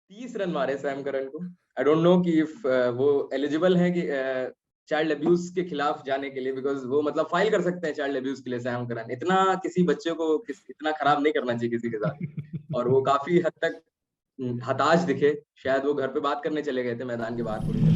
30 run मारे Sam Curran को। I don't know कि इफ वो एलिजिबल है कि चाइल्ड अब्यूज के खिलाफ जाने के लिए, बिकॉज वो मतलब फाइल कर सकते हैं चाइल्ड अब्यूज के लिए। सैम करन इतना किसी बच्चे को इतना खराब नहीं करना चाहिए किसी के साथ। और वो काफी हद तक हताश दिखे, शायद वो घर पे बात करने चले गए थे मैदान के बाहर थोड़ी देर।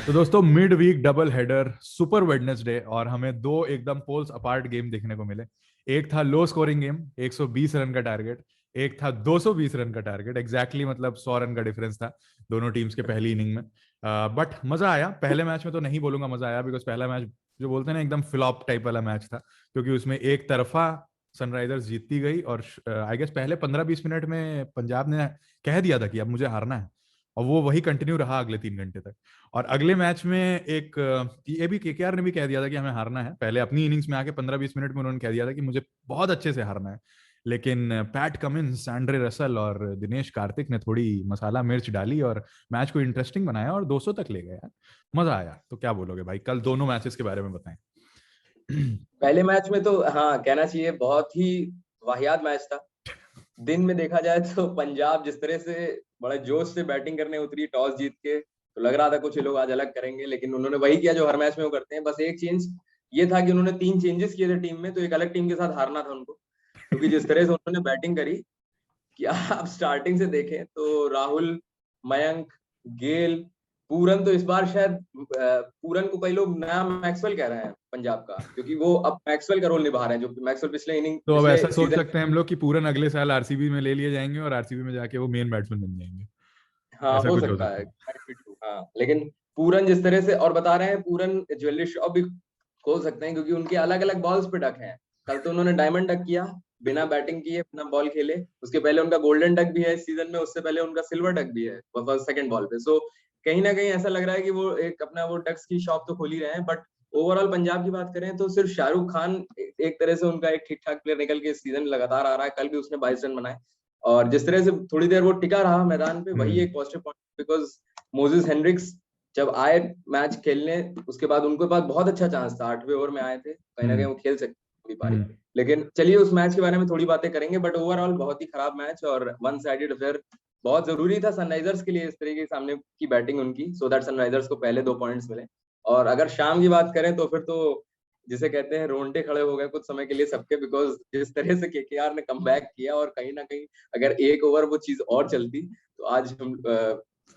तो दोस्तों, mid week double header super Wednesday, और हमें दो एकदम पोल्स अपार्ट गेम देखने को मिले। एक था लो स्कोरिंग गेम, 120 रन का टारगेट। एक था 220 रन का टारगेट। एग्जैक्टली मतलब 100 रन का डिफरेंस था दोनों टीम्स के पहली इनिंग में। बट मजा आया। पहले मैच में तो नहीं बोलूंगा मजा आया, बिकॉज पहला मैच जो बोलते हैं ना एकदम फ्लॉप टाइप वाला मैच था, क्योंकि उसमें एक तरफा सनराइजर्स जीतती गई। और आई गेस पहले 15-20 मिनट में पंजाब ने कह दिया था कि अब मुझे हारना है, और वो वही कंटिन्यू रहा अगले 3 घंटे तक। और अगले मैच में एक ये भी केकेआर ने भी कह दिया था कि हमें हारना है। पहले अपनी इनिंग्स में आके 15-20 मिनट में उन्होंने कह दिया था कि मुझे बहुत अच्छे से हारना है। लेकिन पैट कमिंस, एंड्रे रसल और दिनेश कार्तिक ने थोड़ी मसाला मिर्च डाली और मैच को इंटरेस्टिंग बनाया और 200 तक ले गए यार। मजा आया। तो क्या बोलोगे भाई, कल दोनों मैचेस के बारे में बताएं। पहले मैच में तो हाँ कहना चाहिए बहुत ही वाहियात मैच था। दिन में देखा जाए तो पंजाब जिस तरह से बड़े जोश से बैटिंग करने उतरी टॉस जीत के, तो लग रहा था कुछ ये लोग आज अलग करेंगे, लेकिन उन्होंने वही किया जो हर मैच में वो करते हैं। बस एक चेंज ये था कि उन्होंने 3 चेंजेस किए थे टीम में, तो एक अलग टीम के साथ हारना था उनको। क्योंकि जिस तरह से उन्होंने बैटिंग करी कि आप स्टार्टिंग से देखें तो राहुल, मयंक, गेल, पूरन, तो इस बार शायद पूरन को कई लोग नया मैक्सवेल कह रहे हैं पंजाब का, क्योंकि वो अब मैक्सवेल का रोल निभा रहे हैं जो मैक्सवेल पिछले इनिंग तो अब पिछले ऐसा सोच सीजन। सकते हैं हम लोग कि पूरन अगले साल आरसीबी में ले लिए जाएंगे और आरसीबी में जाके वो मेन बैट्समैन बन जाएंगे। हाँ ऐसा हो कुछ हो सकता है, सकता है। हाँ। लेकिन पूरन जिस तरह से, और बता रहे हैं पूरन ज्वेलरी शॉप भी खोल सकते हैं, क्योंकि उनके अलग अलग बॉल्स पे डक हैं। कल तो उन्होंने डायमंड डक किया, बिना बैटिंग किए बिना बॉल खेले। उसके पहले उनका गोल्डन डक भी है इस सीजन में, उससे पहले उनका सिल्वर डक भी है सेकंड बॉल पे। सो कहीं ना कहीं ऐसा लग रहा है कि वो एक अपना वो डक्स की शॉप तो खोल ही रहे हैं। बट ओवरऑल पंजाब की बात करें तो सिर्फ शाहरुख खान एक तरह से उनका एक ठीक ठाक प्लेयर निकल के इस सीजन लगातार आ रहा है। कल भी उसने 22 रन बनाए, और जिस तरह से थोड़ी देर वो टिका रहा मैदान पे, वही हम्म। एक positive point. Because Moses Henriques जब आए मैच खेलने, उसके बाद उनके पास बहुत अच्छा चांस था, 8वें ओवर में आए थे, कहीं ना कहीं हम्म। वो खेल सकते पूरी पारी। हम्म। लेकिन चलिए उस मैच के बारे में थोड़ी बातें करेंगे। बट ओवरऑल बहुत ही खराब मैच और वन साइडेड अफेयर। बहुत जरूरी था सनराइजर्स के लिए इस तरीके के सामने की बैटिंग उनकी, सो दैट सनराइजर्स को पहले 2 पॉइंट्स मिले। और अगर शाम की बात करें तो फिर तो जिसे कहते हैं रोंगटे खड़े हो गए कुछ समय के लिए सबके, बिकॉज जिस तरह से केकेआर ने कमबैक किया, और कहीं ना कहीं अगर एक ओवर वो चीज और चलती तो आज हम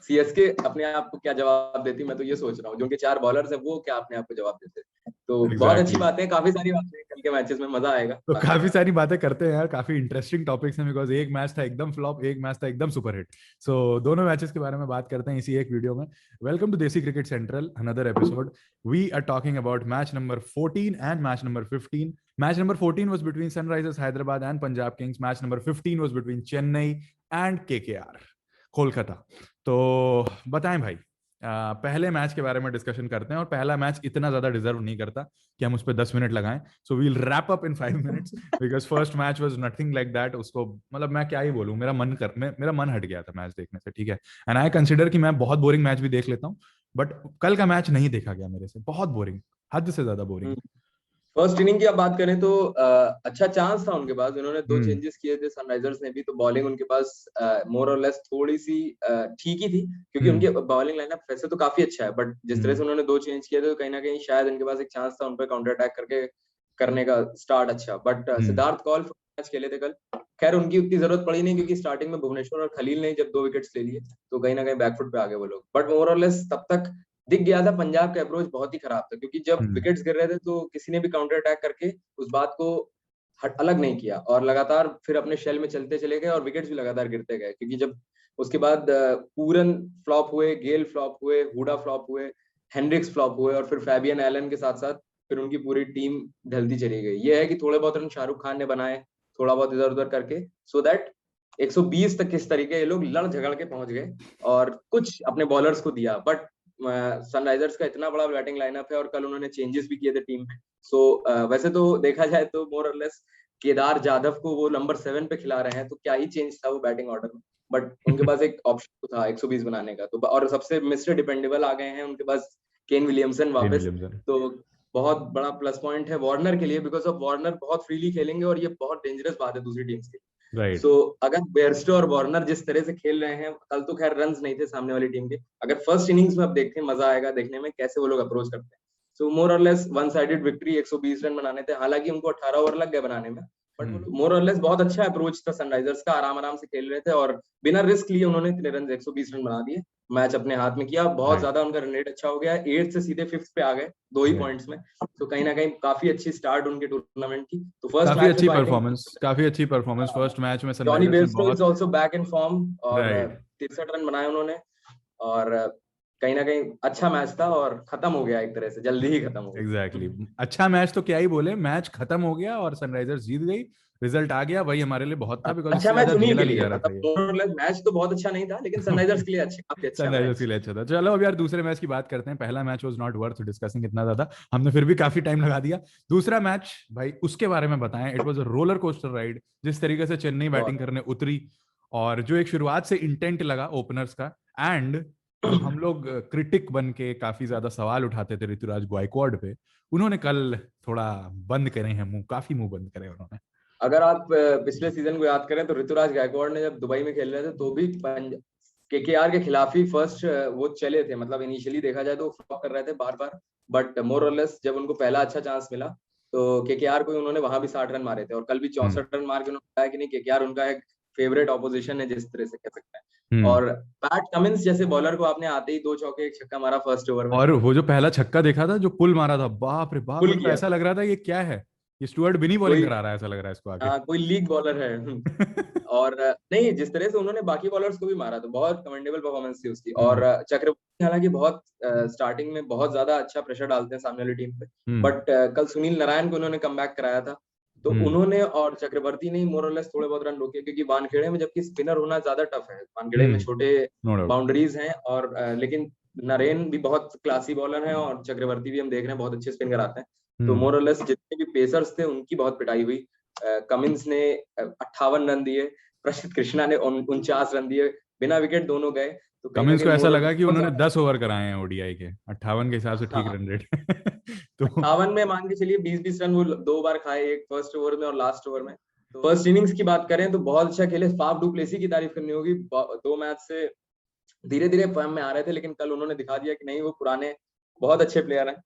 सीएसके अपने आप को क्या जवाब देती, मैं तो ये सोच रहा हूँ। जो उनके 4 बॉलर्स है वो क्या अपने आप को जवाब देते। तो बहुत अच्छी एग्जैक्टली। बातें, काफी सारी बातें कल के मैचेस में, मजा आएगा तो बात काफी करने में। सारी बातें करते हैं यार, काफी इंटरेस्टिंग टॉपिक्स हैं, बिकॉज एक मैच था एकदम फ्लॉप, एक मैच था एकदम सुपर हिट। सो दोनों मैचेस के बारे में बात करते हैं इसी एक वीडियो में। Welcome to Desi cricket central, another episode. We are talking about match number 14 and match number 15। Match number 14 was between Sunrisers Hyderabad and Punjab Kings. Match number 15 was between Chennai and KKR, Kolkata. तो बताएं भाई, पहले match के बारे में discussion करते हैं। और पहला मैच इतना ज्यादा डिजर्व नहीं करता कि हम उस पर 10 मिनट लगाएं। So we'll wrap up in 5 minutes, because first match was nothing like that. उसको मतलब मैं क्या ही बोलूं, मेरा मन हट गया था मैच देखने से, ठीक है। एंड आई कंसिडर कि मैं बहुत बोरिंग मैच भी देख लेता हूँ, बट कल का मैच नहीं देखा गया मेरे से। बहुत बोरिंग, हद से ज्यादा बोरिंग। फर्स्ट इनिंग की आप बात करें तो अच्छा चांस था उनके पास। उन्होंने 2 चेंजेस किए थे सनराइजर्स ने भी, तो बॉलिंग उनके पास मोर और लेस थोड़ी सी ठीक ही थी, क्योंकि हम्म। उनकी बॉलिंग लाइनअप वैसे तो काफी अच्छा है। बट जिस तरह से उन्होंने 2 चेंज किए थे, तो कहीं ना कहीं शायद इनके पास एक चांस था उन पर काउंटर अटैक करके करने का स्टार्ट अच्छा। But hmm. Siddharth Kaul match खेले थे कल। खैर उनकी उतनी जरूरत पड़ी नहीं, क्योंकि स्टार्टिंग में भुवनेश्वर और खलील ने जब 2 विकेट्स ले लिए, तो कहीं ना कहीं बैकफुट पे आ गए वो लोग। बट मोर और लेस तब तक दिख गया था पंजाब का अप्रोच बहुत ही खराब था, क्योंकि जब हम्म। विकेट्स गिर रहे थे तो किसी ने भी काउंटर अटैक करके उस बात को अलग नहीं किया, और लगातार फिर अपने शेल में चलते चले गए, और विकेट्स भी लगातार गिरते गए। क्योंकि जब उसके बाद पूरन फ्लॉप हुए, गेल फ्लॉप हुए, हुडा फ्लॉप हुए, हेनरिक्स फ्लॉप हुए, और फिर फैबियन एलन के साथ साथ फिर उनकी पूरी टीम ढलती चली गई। ये है कि थोड़े बहुत रन शाहरुख खान ने बनाए, थोड़ा बहुत इधर उधर करके, सो दैट 120 तक किस तरीके ये लोग लड़ झगड़ के पहुंच गए, और कुछ अपने बॉलर्स को दिया। बट सनराइजर्स का इतना बड़ा बैटिंग लाइनअप है, और कल उन्होंने चेंजेस भी किए थे टीम में। सो वैसे तो देखा जाए तो मोर और लेस केदार जाधव को वो नंबर 7 पे खिला रहे हैं, तो क्या ही चेंज था वो बैटिंग ऑर्डर में। बट उनके पास एक ऑप्शन तो था 120 बनाने का, तो और सबसे मिस्टर डिपेंडेबल आ गए हैं उनके पास, केन विलियमसन केन वापस। विलियमसन। तो बहुत बड़ा प्लस पॉइंट है वार्नर के लिए, बिकॉज ऑफ वार्नर बहुत फ्रीली खेलेंगे और ये बहुत डेंजरस बात है दूसरी टीम्स के लिए। राइट। सो अगर बेयरस्टो और वार्नर जिस तरह से खेल रहे हैं, कल तो खैर रन्स नहीं थे सामने वाली टीम के, अगर फर्स्ट इनिंग्स में अब देखें मजा आएगा देखने में कैसे वो लोग अप्रोच करते हैं। सो मोर और less one sided victory, 120 run बनाने थे, हालांकि उनको 18 ओवर लग गए बनाने में, बट मोर और लेस बहुत अच्छा अप्रोच था सनराइजर्स का, आराम आराम से खेल रहे थे और बिना रिस्क लिए उन्होंने इतने रन 120 रन बना दिए, मैच अपने हाथ में किया, बहुत ज्यादा उनका रन रेट अच्छा हो गया, 8 से सीधे 5th पे आ गए 2 ही पॉइंट्स में। तो कहीं ना कहीं काफी अच्छी स्टार्ट उनके टूर्नामेंट की। तो फर्स्ट मैच में तो आई थिंक काफी अच्छी परफॉर्मेंस फर्स्ट मैच में जॉनी सनराइजर्स ने बेयरस्टो इज बहुत। आल्सो बैक इन फॉर्म और राइट। 63 रन बनाए उन्होंने, और कहीं ना कहीं अच्छा मैच था और खत्म हो गया एक तरह से, जल्दी ही खत्म हो गया। एग्जैक्टली अच्छा मैच तो क्या ही बोले, मैच खत्म हो गया और सनराइजर्स जीत गई, रिजल्ट आ गया, वही हमारे लिए बहुत था, बिकॉज अच्छा इससे मैच ज्यादा उन्हीं झेला के नहीं लिए, जा रहा था ये। मतलब मैच तो बहुत अच्छा नहीं था, लेकिन सनराइजर्स के लिए अच्छा, काफी अच्छा सनराइजर्स के मैच। लिए अच्छा था। चलो अब यार दूसरे मैच की बात करते हैं। पहला match was not worth discussing इतना ज्यादा, हमने फिर भी काफी टाइम लगा दिया। दूसरा मैच भाई उसके बारे में बताएं। It was a roller coaster ride, जिस तरीके से चेन्नई बैटिंग करने उतरी और जो एक शुरुआत से इंटेंट लगा ओपनर्स का, एंड जो हम लोग क्रिटिक बन के काफी ज्यादा सवाल उठाते थे ऋतुराज गायकवाड़ पे, उन्होंने कल थोड़ा बंद करे हैं मुंह, काफी मुंह बंद करे उन्होंने। अगर आप पिछले सीजन को याद करें तो ऋतुराज गायकवाड़ ने जब दुबई में खेल रहे थे तो भी केकेआर के खिलाफ ही फर्स्ट वो चले थे, मतलब इनिशियली देखा जाए तो वो फ्लॉप कर रहे थे बार बार, बट मोर और लेस जब उनको पहला अच्छा चांस मिला तो केकेआर को उन्होंने वहां भी 60 रन मारे थे, और कल भी 64 रन मार के उन्होंने बताया कि नहीं, केकेआर उनका एक फेवरेट ऑपोजिशन है जिस तरह से कह सकते हैं। और पैट कमिंस जैसे बॉलर को आपने आते ही 2 चौके 1 छक्का मारा फर्स्ट ओवर में, और वो जो पहला छक्का देखा था जो पुल मारा था, बाप रे बाप, पुल मतलब किया ऐसा था। लग रहा था ये क्या है, ये स्टुअर्ट बिनी बॉलिंग कोई करा रहा है, ऐसा लग रहा है इसको आगे। कोई लीग बॉलर है। और नहीं, जिस तरह से उन्होंने बाकी बॉलर्स को भी मारा तो बहुत कमेंडेबल परफॉर्मेंस थी उसकी। और चक्रवर्ती हालांकि बहुत स्टार्टिंग में बहुत ज्यादा अच्छा प्रेशर डालते हैं सामने वाली टीम पे, बट कल सुनील नारायण को उन्होंने कम कराया था, तो उन्होंने और चक्रवर्ती ने मोर और लेस थोड़े बहुत रन रोके, क्योंकि वानखेड़े में जबकि स्पिनर होना ज्यादा टफ है, वानखेड़े में छोटे नो डाउट। बाउंड्रीज हैं, और लेकिन नरेन भी बहुत क्लासी बॉलर है और चक्रवर्ती भी हम देख रहे हैं बहुत अच्छे स्पिन कराते हैं। तो मोर और लेस जितने भी पेसर्स थे उनकी बहुत पिटाई हुई। कमिंस ने 58 रन दिए, प्रसिद्ध कृष्णा ने 49 रन दिए, बिना विकेट दोनों गए, तो कहीं ना कमिंस कहीं को ऐसा मोर और लगा कि बहुत उन्होंने ज्यादा 10 ओवर कराए हैं ओडीआई के, 58 के हिसाब से ठीक हाँ, रन रेट। तो 58 में मान के चलिए 20-20 रन वो 2 बार खाए, एक फर्स्ट ओवर में और लास्ट ओवर में। तो फर्स्ट इनिंग्स की बात करें तो बहुत अच्छा खेले, फाफ डू प्लेसी की तारीफ करनी होगी, 2 मैच से धीरे धीरे फॉर्म में आ रहे थे, लेकिन कल उन्होंने दिखा दिया कि नहीं, वो पुराने बहुत अच्छे प्लेयर हैं,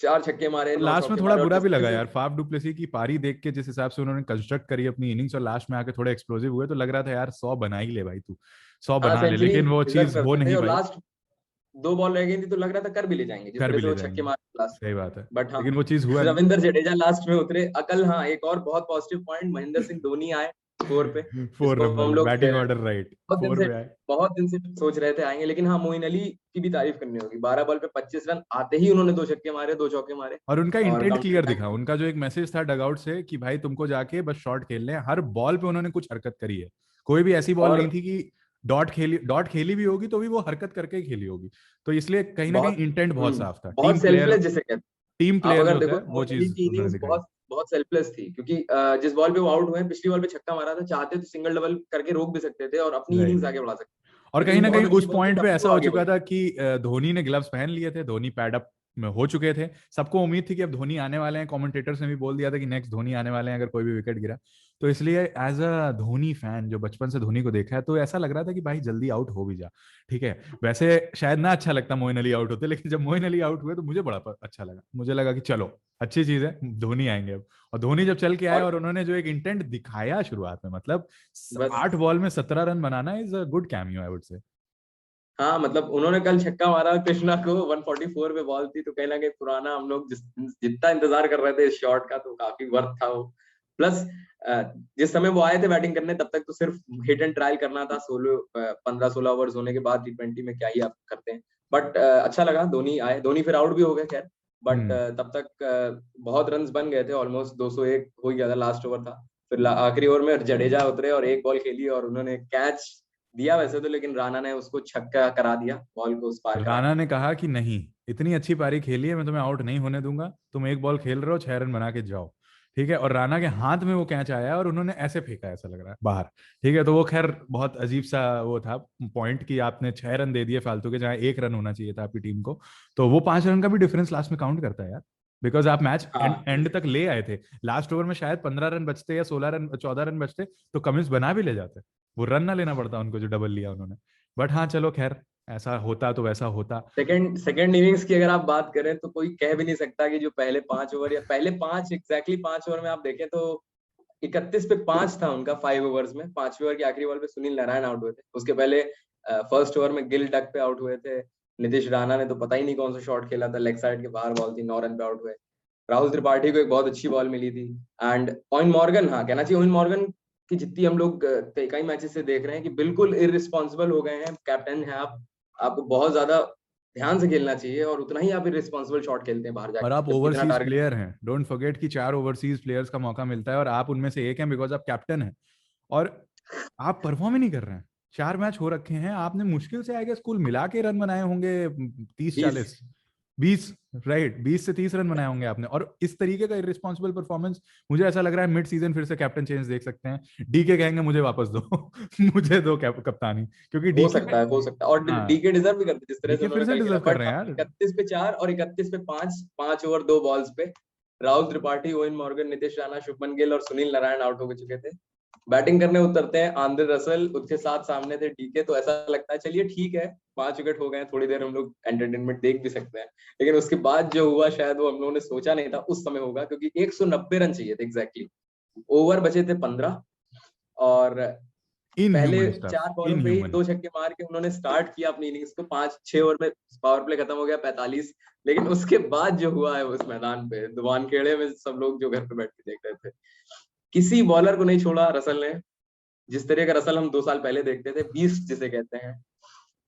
4 छक्के मारे, 9 लास्ट में चौके थोड़ा मारे, और बुरा जिस भी तरह लगा से यार फाफ डुप्लेसी की पारी देख के, जिस हिसाब से उन्होंने कंस्ट्रक्ट करी अपनी इनिंग्स और लास्ट में आके थोड़े एक्सप्लोसिव हुए, तो लग रहा था यार 100 बना ही ले भाई तू, 100 हाँ बना ले, सेंचुरी लेकिन वो डिजर्व चीज हो करते थे, नहीं और भाई। लास्ट 2 बॉल रह गई थी तो लग रहा था कर भी ले जाएंगे, जिस कर तरह भी से ले वो छक्के जाएंगे, मारे लास्ट में। सही बात है, बट हाँ, लेकिन वो चीज हुआ नहीं। रविंद्र जडेजा लास्ट में उतरे अकल। हाँ, एक और बहुत पॉजिटिव पॉइंट, महेंद्र सिंह धोनी आए स्कोर पे, 4 जिसको हम नंबर लोग बैटिंग ऑर्डर राइट, बहुत दिन 4 से पे आए। बहुत दिन से सोच रहे थे आएंगे, लेकिन हाँ, मोइन अली की भी तारीफ करनी होगी, 12 बॉल पे 25 रन आते ही उन्होंने 2 छक्के मारे, 2 चौके मारे, और उनका और इंटेंट काउंटर क्लियर अटैक। दिखा, उनका जो एक मैसेज था डगआउट से कि भाई तुमको जाके बस शॉट खेलने हैं, हर बॉल पे उन्होंने कुछ हरकत करी है, कोई भी ऐसी बॉल नहीं और थी कि डॉट खेली भी होगी तो भी वो हरकत करके ही खेली होगी। तो इसलिए कहीं ना कहीं बहुत इंटेंट बहुत साफ था, बहुत सेल्फलेस जिसे कहते टीम हैं। आप प्लेयर जो अगर होता देखो है वो मोइन अली चीज की उन्होंने इनिंग्स दिखाई। बहुत बहुत सेल्फलेस थी, क्योंकि जिस बॉल पे वो आउट हुए, पिछली बॉल पे छक्का मारा था, चाहते तो सिंगल डबल करके रोक भी सकते थे और अपनी इनिंग्स राइट। आगे बढ़ा सकते, और कहीं लेकिन ना कहीं बहुत अच्छी उस बॉल पे पॉइंट पे तब भी ऐसा वो हो आगे चुका बढ़े। था कि धोनी ने ग्लव्स पहन लिए थे, धोनी पैडअप में हो चुके थे, सबको उम्मीद थी कि अब धोनी आने वाले हैं, कमेंटेटर्स ने भी बोल दिया था कि नेक्स्ट धोनी आने वाले हैं अगर कोई भी विकेट गिरा। तो इसलिए एज अ धोनी फैन जो बचपन से धोनी को देखा है, तो ऐसा लग रहा था कि भाई जल्दी आउट हो भी जा। ठीक है, वैसे शायद ना अच्छा लगता मोइन अली आउट होते, लेकिन जब मोइन अली आउट हुए तो मुझे बड़ा अच्छा लगा, मुझे लगा कि चलो अच्छी चीज है, धोनी आएंगे अब। और धोनी जब चल के आए और और उन्होंने जो एक इंटेंट दिखाया शुरुआत में, मतलब बस 8 बॉल में 17 run banana is a good cameo I would say. हाँ, मतलब उन्होंने कल छक्का मारा कृष्णा को, 144 पे बॉल थी, तो कहीं ना कहीं पुराना हम लोग जितना इंतजार कर रहे थे इस शॉट का, तो काफी वर्थ था वो। प्लस जिस समय वो आए थे बैटिंग करने, तब तक तो सिर्फ हिट एंड ट्रायल करना था, 15-16 ओवर्स होने के बाद T20 में क्या ही आप करते हैं। बट अच्छा लगा धोनी आए, धोनी फिर आउट भी हो गए खैर, बट तब तक बहुत रन बन गए थे, ऑलमोस्ट 201 हो गया था, लास्ट ओवर था। फिर आखिरी ओवर में जडेजा उतरे और 1 बॉल खेली और उन्होंने कैच दिया वैसे तो, लेकिन राणा ने उसको छक्का करा दिया, बॉल को उस पार करा राणा के। ने कहा कि नहीं, इतनी अच्छी पारी खेली है, मैं तुम्हें आउट नहीं होने दूंगा, तुम एक बॉल खेल रहे हो, 6 रन बना के जाओ। ठीक है, और राणा के हाथ में वो कैच आया और उन्होंने ऐसे फेंका, ऐसा लग रहा है बाहर। ठीक है, तो वो खैर बहुत अजीब सा वो था पॉइंट कि आपने 6 रन दे दिए फालतू के, जहां 1 रन होना चाहिए था आपकी टीम को, तो वो 5 रन का भी डिफरेंस लास्ट में काउंट करता है यार। बिकॉज आप मैच हाँ एंड तक ले आए थे। लास्ट ओवर में शायद 15 रन बचते या 16 रन 14 रन बचते तो कमिंस बना भी ले जाते, वो रन ना लेना पड़ता उनको जो डबल लिया उन्होंने। बट हाँ चलो खैर, ऐसा होता तो वैसा होता। सेकंड इनिंग्स की अगर आप बात करें तो कोई कह भी नहीं सकता कि जो पहले 5 ओवर या पहले 5 एग्जैक्टली 5 ओवर में आप देखें तो 31 पे 5 था उनका 5 ओवर्स में। 5वें ओवर की आखिरी बॉल पे सुनील नारायण आउट हुए थे। उसके पहले फर्स्ट ओवर में गिल डक पे आउट हुए थे। नीतीश राणा ने तो पता ही नहीं कौन सा शॉट खेला था, लेग साइड के बाहर बॉल थी, 9 रन पे आउट हुए। राहुल त्रिपाठी को एक बहुत अच्छी बॉल मिली थी। एंड ओवेन मॉर्गन, हाँ कहना चाहिए ओवेन मॉर्गन की जितनी हम लोग कई मैचेस से देख रहे हैं कि बिल्कुल इररिस्पॉन्सिबल हो गए हैं। कैप्टन है आप, आपको बहुत ज्यादा ध्यान से खेलना चाहिए और उतना ही आप इररिस्पॉन्सिबल शॉट खेलते हैं बाहर और जाके आप जब इतना ओवरसीज टारगेट। प्लेयर हैं, डोंट फॉरगेट कि 4 ओवरसीज प्लेयर्स का मौका मिलता है और आप उनमें से एक हैं बिकॉज आप कैप्टन हैं। और आप परफॉर्म ही नहीं कर रहे हैं। 4 मैच हो रखे हैं, आपने मुश्किल से आएगा स्कूल मिला के रन बनाए होंगे 30 40, 20, राइट, 20 से 30 रन बनाए होंगे आपने। और इस तरीके का इररिस्पॉन्सिबल परफॉर्मेंस, मुझे ऐसा लग रहा है मिड सीजन फिर से कैप्टन चेंज देख सकते हैं। डीके कहेंगे मुझे वापस दो मुझे दो कप्तानी, क्योंकि हो डीके सकता है, हो सकता है। और हाँ, डीके डिजर्व भी करते जिस तरह से डीके फिर उन्होंने से कल खेला। डिजर्व कर बट रहे हाँ, हैं यार। 31 पे 4 और 31 पे 5, 5 ओवर 2 बॉल्स पे राहुल त्रिपाठी, ओवेन मॉर्गन, नीतीश राणा, शुभमन गिल और सुनील नारायण आउट हो चुके थे। बैटिंग करने उतरते हैं आंद्रे रसल, उसके साथ सामने थे डीके। तो ऐसा लगता है चलिए ठीक है, 5 विकेट हो गए, थोड़ी देर हम लोग एंटरटेनमेंट देख भी सकते हैं। लेकिन उसके बाद जो हुआ शायद वो हम लोगों ने सोचा नहीं था उस समय होगा, क्योंकि 190 रन चाहिए थे एग्जैक्टली। ओवर बचे थे 15 और पहले इनह्यूमन स्टफ, 4 बॉलों पे ही इनह्यूमन। 2 छक्के मार के उन्होंने स्टार्ट किया अपनी इनिंग्स को। 5-6 ओवर में पावर प्ले खत्म हो गया 45। लेकिन उसके बाद जो हुआ है उस मैदान पे दुवानखेड़े में, सब लोग जो घर पे बैठ के देख रहे थे, किसी बॉलर को नहीं छोड़ा रसल ने। जिस तरह का रसल हम 2 साल पहले देखते थे, 20 जिसे कहते हैं,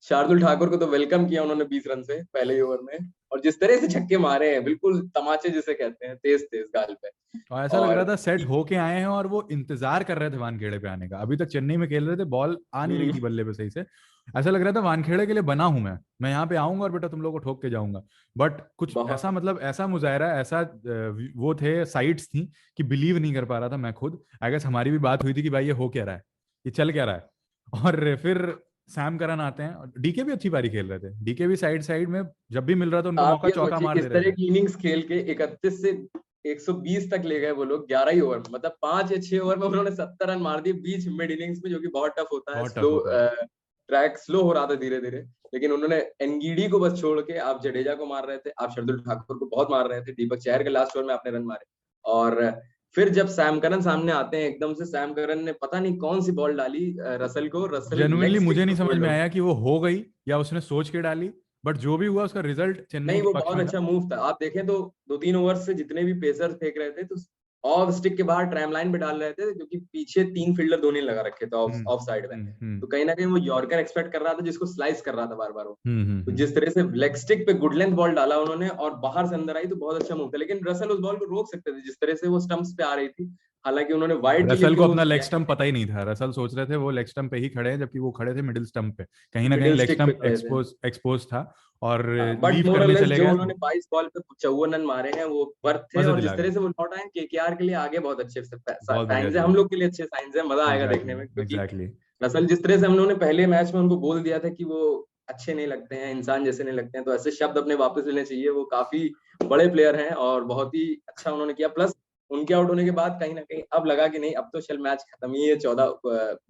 शार्दुल ठाकुर को तो वेलकम किया उन्होंने 20 रन से पहले ही ओवर में। और जिस तरह से छक्के मारे हैं, बिल्कुल तमाचे जिसे कहते हैं, तेज तेज गाल पे। और ऐसा लग और रहा था सेट होके आए हैं और वो इंतजार कर रहे थे वानखेड़े पे आने का। अभी तक चेन्नई में खेल रहे थे, बॉल आ नहीं रही थी बल्ले पे सही से। ऐसा लग रहा था वानखेड़े के लिए बना हूं मैं यहाँ पे आऊंगा और बेटा तुम लोगों को ठोक के जाऊंगा। बट कुछ ऐसा, बहुत मतलब ऐसा मुजाहरा, ऐसा वो थे, साइट्स थी कि बिलीव नहीं कर पा रहा था मैं खुद। आई गेस हमारी भी बात हुई थी कि भाई ये हो क्या रहा है, ये चल क्या रहा है। और फिर सैम करन आते हैं, डीके भी अच्छी पारी खेल रहे थे। डीके भी साइड साइड में जब भी मिल रहा था उनको आप मौका ये चौका सोचिए मार दे इस रहे तरह थे। की इनिंग्स खेल के 31 से 120 तक ले गए वो लोग 11 ही ओवर में। मतलब 5 या 6 ओवर में उन्होंने 70 रन मार दिए बीच मिड इनिंग्स में, जो कि बहुत टफ होता है। बहुत टफ होता है। ट्रैक स्लो हो रहा था धीरे धीरे। लेकिन उन्होंने एनगीडी को बस छोड़ के, आप जडेजा को मार रहे थे, आप शार्दुल ठाकुर को बहुत मार रहे थे, दीपक चहर के लास्ट ओवर में आपने रन मारे। और फिर जब सैम करन सामने आते हैं, एकदम से सैम करन ने पता नहीं कौन सी बॉल डाली रसल को, रसल लेग जेनुइनली मुझे स्टिक नहीं पे समझ बोल्ड में हो आया गया। कि वो हो गई या उसने सोच के डाली। बट जो भी हुआ उसका रिजल्ट चेन्नई नहीं, के वो पक्ष बहुत में था। अच्छा मूव था। आप देखें तो 2-3 ओवर से जितने भी पेसर फेंक रहे थे तो ऑफ स्टिक के बाहर ट्रैम लाइन पे डाल रहे थे, क्योंकि पीछे 3 फील्डर धोनी लगा रखे थे ऑफ हम्म ऑफ साइड में। हम्म तो कहीं ना कहीं वो यॉर्कर एक्सपेक्ट कर रहा था, जिसको स्लाइस कर रहा था बार बार वो। तो हम्म। जिस तरह से लेग स्टिक पे गुड लेंथ बॉल डाला उन्होंने और बाहर से अंदर आई, तो बहुत अच्छा मूव था। लेकिन रसल उस बॉल को रोक सकते थे जिस तरह से वो स्टंप्स पे आ रही थी। हालांकि उन्होंने वाइड के लिए रसल को अपना क्लोज लेग किया, स्टंप पता ही नहीं था। रसल सोच रहे थे वो लेग स्टंप पे ही खड़े हैं, जबकि वो खड़े थे मिडिल स्टंप पे। कहीं ना कहीं मिडिल लेग स्टिक पे स्टंप खड़े थे। एक्सपोज था और बट लीव करने मोरलेस चले जो गए। उन्होंने 22 बॉल पे 54 रन मारे हैं वो वर्थ थे। मजे और दिला जिस तरह गए। से वो लौट आए केकेआर के लिए आगे, बहुत अच्छे से बहुत बढ़िया साइंस है, किया। हम लोग के लिए अच्छे साइंस है, मजा आएगा देखने में। एग्जैक्टली क्योंकि एग्जैक्टली। असल जिस तरह से हम लोगों ने पहले मैच में उनको बोल दिया था कि वो अच्छे नहीं लगते हैं, इंसान जैसे नहीं लगते हैं, तो ऐसे शब्द अपने वापस लेने चाहिए। वो काफी बड़े प्लेयर हैं और बहुत ही अच्छा उन्होंने किया। प्लस उनके आउट होने के बाद कहीं ना कहीं अब लगा कि नहीं, अब तो चल मैच खत्म ही है।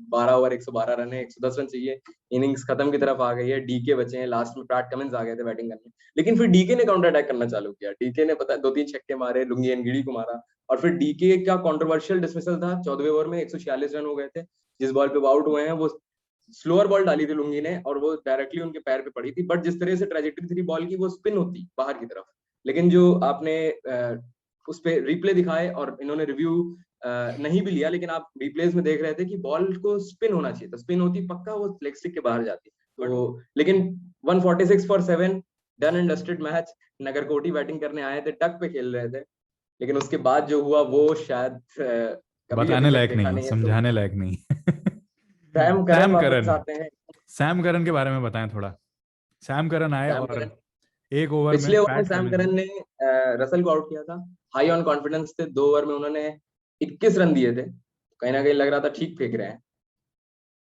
12 ओवर 112 रन है, 110 रन चाहिए, इनिंग्स खत्म की तरफ आ गई है। डीके बचे हैं, लास्ट में पैट कमिंस आ गए थे बैटिंग करने। लेकिन फिर डीके ने काउंटर अटैक करना चालू किया। डीके ने पता 2-3 छक्के मारे, लुंगी एनगिडी को मारा। और फिर डीके का कंट्रोवर्शियल डिसमिसल था 14वें ओवर में, 146 रन हो गए थे। जिस बॉल पे वो आउट हुए हैं वो स्लोअर बॉल डाली थी लुंगी ने और वो डायरेक्टली उनके पैर पे पड़ी थी। बट जिस तरह से ट्रेजेक्टरी थी बॉल की, वो स्पिन होती बाहर की तरफ। लेकिन जो आपने उस पे रिप्ले दिखाए और इन्होंने रिव्यू नहीं भी लिया, लेकिन आप रिप्लेस में देख रहे थे कि बॉल को स्पिन होना चाहिए था। स्पिन होती पक्का वो लेग स्टिक के बाहर जाती। तो लेकिन 146 for 7, done and dusted match. Nagarkoti batting करने आए थे, टक पे खेल रहे थे। लेकिन उसके बाद जो हुआ वो शायद कभी अभी बताने तक लायक देखा नहीं है, नहीं है। तो समझाने लायक नहीं है। सैम करन सैम वापस करन। आते हैं। सैम करन के बारे में बताएं थोड़ा। सैम करन आए सैम और करन एक ओवर में पिछले ओवर में पैट सैम कमिंस। करन ने रसल को आउट किया था। हाई ऑन कॉन्फिडेंस थे, 2 ओवर में उन्होंने 21 रन दिए थे। कहीं ना कहीं लग रहा था ठीक फेंक रहे हैं।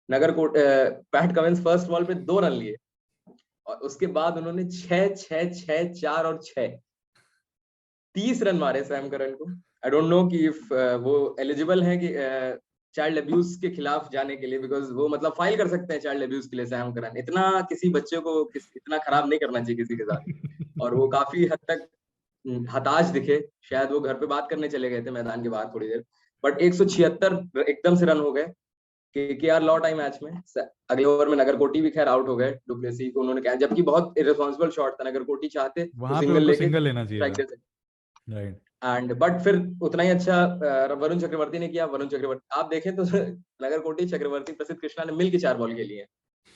पैट कमिंस फर्स्ट बॉल पे 2 रन लिए और उसके बाद उन्होंने 6 6 6 4 और 6 30 रन मारे सैम करन को। आई डोंट नो कि इफ वो एलिजिबल है कि चाइल्ड अब्यूज के खिलाफ जाने के लिए, बिकॉज वो मतलब फाइल कर सकते हैं चाइल्ड अब्यूज के लिए सैम करन। इतना किसी बच्चे को इतना खराब नहीं करना चाहिए किसी के साथ। और वो काफी हद तक हताश दिखे, शायद वो घर पे बात करने चले गए थे मैदान के बाहर थोड़ी देर। बट 176 एकदम से रन हो गए। केकेआर लौट आई मैच में। अगले ओवर में नगरकोटी भी खैर आउट हो गए, डुप्लेसी को उन्होंने कहा, जबकि बहुत इररिस्पांसिबल शॉट था। नगरकोटी चाहते वहां पे उनको सिंगल लेना चाहिए था। राइट। एंड बट फिर उतना ही अच्छा वरुण चक्रवर्ती ने किया। वरुण चक्रवर्ती आप देखें तो नगरकोटी, चक्रवर्ती, प्रसिद्ध कृष्णा ने मिलकर 4 बॉल खेली है,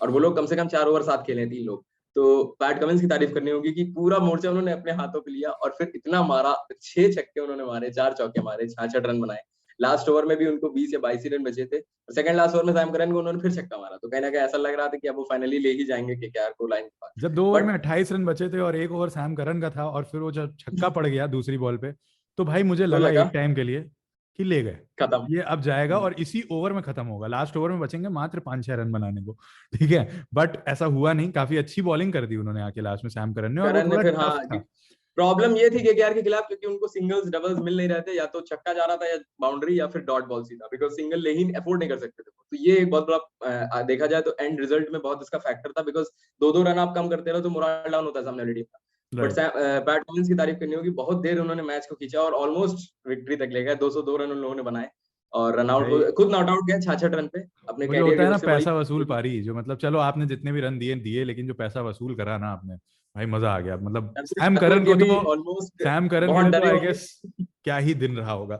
और वो लोग कम से कम 4 ओवर साथ खेले हैं 3 लोग। तो पैट कमिंस की तारीफ करनी होगी कि पूरा मोर्चा उन्होंने अपने हाथों पे लिया और फिर इतना मारा। 6 छक्के उन्होंने मारे, 4 चौके मारे, 66 रन बनाए। लास्ट ओवर में भी उनको 20 या 22 रन बचे थे। सेकंड लास्ट ओवर में सैम करन को उन्होंने फिर छक्का मारा। तो कहीं ना कहीं ऐसा लग रहा था कि अब वो फाइनली ले ही जाएंगे केकेआर को लाइन के पास। जब 2 ओवर में 28 रन बचे थे और 1 ओवर सैम करन का था, और फिर वो जब छक्का पड़ गया दूसरी बॉल पे, तो भाई मुझे लगा एक टाइम के लिए कि ले गए खत्म, ये अब जाएगा और इसी ओवर में खत्म होगा। लास्ट ओवर में बचेंगे मात्र 5-6 रन बनाने को, ठीक है। बट ऐसा हुआ नहीं, काफी अच्छी बॉलिंग कर दी उन्होंने आके लास्ट में सैम करन ने। और वो फिर हाँ, प्रॉब्लम ये थी केकेआर के खिलाफ क्योंकि उनको सिंगल्स डबल्स मिल नहीं रहे थे, या तो छक्का जा रहा था या बाउंड्री या फिर डॉट बॉल सीधा, बिकॉज सिंगल ले ही अफोर्ड नहीं कर सकते थे। तो ये एक बहुत बड़ा देखा जाए तो एंड रिजल्ट में बहुत इसका फैक्टर था, बिकॉज 2-2 रन आप कम करते रहो तो मोरल डाउन होता है सामने वाली टीम का। बट पैट कमिंस की तारीफ करनी होगी, बहुत देर उन्होंने मैच को खींचा और ऑलमोस्ट विक्ट्री तक ले गए। 202 रन उन लोगों ने बनाए और रन आउट, खुद नॉट आउट गए 66 रन पे अपने कैरियर। होता है ना पैसा वसूल पारी, जो मतलब चलो आपने जितने भी रन दिए, लेकिन जो पैसा वसूल करा ना आपने, भाई मजा आ गया। मतलब सैम करन को तो, सैम करन के लिए तो आई गेस क्या ही दिन रहा होगा,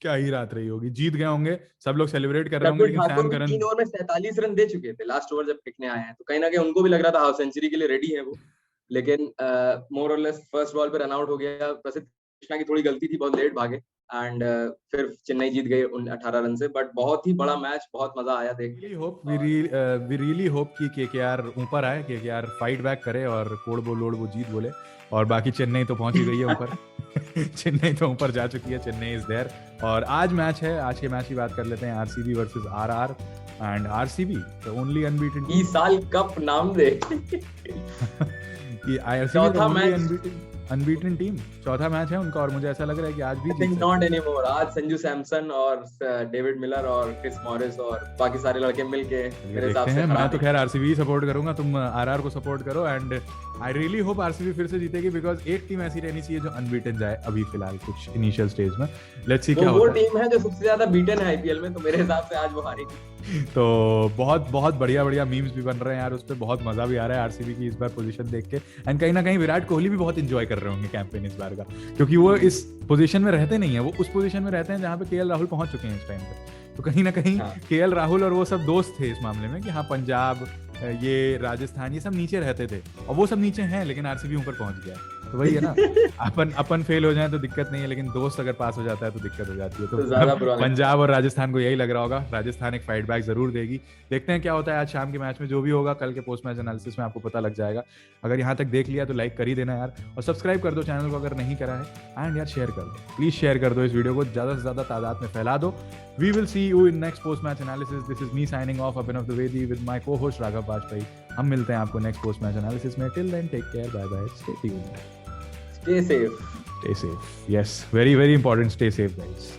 क्या ही रात रही होगी। जीत गए होंगे, सब लोग सेलिब्रेट कर रहे होंगे, लेकिन सैम करन 3 ओवर में 47 रन दे चुके थे लास्ट ओवर जब टिकने आए हैं। तो कहीं ना कहीं उनको भी लग रहा था हाफ सेंचुरी के लिए रेडी है वो, लेकिन मोर और लेस फर्स्ट बॉल पे रन आउट हो गया। प्रसिद्ध कृष्णा की थोड़ी गलती थी, बहुत लेट भागे एंड फिर चेन्नई जीत गई 18 रन से। बट बहुत ही बड़ा मैच, बहुत मजा आया देख के। वी रियली होप कि केकेआर ऊपर आए, केकेआर फाइट बैक करे और कोड़बो लोड़बो जीत बोले। और बाकी चेन्नई तो पहुंच ही गई है ऊपर चेन्नई तो ऊपर जा चुकी है, चेन्नई इज देयर। और आज मैच है, आज के मैच की बात कर लेते हैं। RCB versus RR, and RCB the only unbeaten इस साल कप नाम दे कि RCB the only unbeaten team. चौथा मैच है उनका और मुझे ऐसा लग रहा है कि आज भी नॉट एनीमोर। आज संजू सैमसन और डेविड मिलर और क्रिस मॉरिस और बाकी सारे लड़के मिलके मेरे हिसाब से। मैं तो खैर आरसीबी सपोर्ट करूंगा, तुम आरआर को सपोर्ट करो। And I really hope RCB फिर से जीतेगी, बिकॉज एक टीम ऐसी रहनी चाहिए जो अनबीटन जाए अभी फिलहाल कुछ इनिशियल स्टेज में। लेट्स सी क्या होता है। वो टीम है जो सबसे ज्यादा बीटन है आईपीएल में, तो मेरे हिसाब से आज वो हारेगी। तो बहुत बहुत बढ़िया मीम्स भी बन रहे हैं यार उस पर, बहुत मजा भी आ रहा है आरसीबी की इस बार पोजीशन देख के। एंड कहीं ना कहीं विराट कोहली भी बहुत एंजॉय कर रहे होंगे कैंपेन इस बार का, क्योंकि वो इस पोजीशन में रहते नहीं है, वो उस पोजीशन में रहते हैं जहाँ पे केएल राहुल पहुंच चुके हैं इस टाइम पे। तो कहीं ना कहीं केएल राहुल और वो सब दोस्त थे इस मामले में कि हाँ पंजाब, ये राजस्थान, ये सब नीचे रहते थे और वो सब नीचे हैं, लेकिन आरसीबी ऊपर पहुंच गया। तो वही है ना, अपन फेल हो जाए तो दिक्कत नहीं है, लेकिन दोस्त अगर पास हो जाता है तो दिक्कत हो जाती है। तो पंजाब और राजस्थान को यही लग रहा होगा, राजस्थान एक फाइट बैक जरूर देगी। देखते हैं क्या होता है आज शाम के मैच में। जो भी होगा कल के पोस्ट मैच एनालिसिस में आपको पता लग जाएगा। अगर यहाँ तक देख लिया तो लाइक कर ही देना यार, और सब्सक्राइब कर दो चैनल को अगर नहीं करा है। एंड यार शेयर कर दो, प्लीज शेयर कर दो इस वीडियो को, ज्यादा से ज्यादा तादाद में फैला दो। We will see you in next post match analysis. This is me signing off, Abhinav Dwivedi with my co-host Raghav Bajpayee. हम मिलते हैं आपको next post match analysis में. Till then, take care, bye bye, stay tuned. Stay safe. Stay safe. Yes, very very important. Stay safe, guys.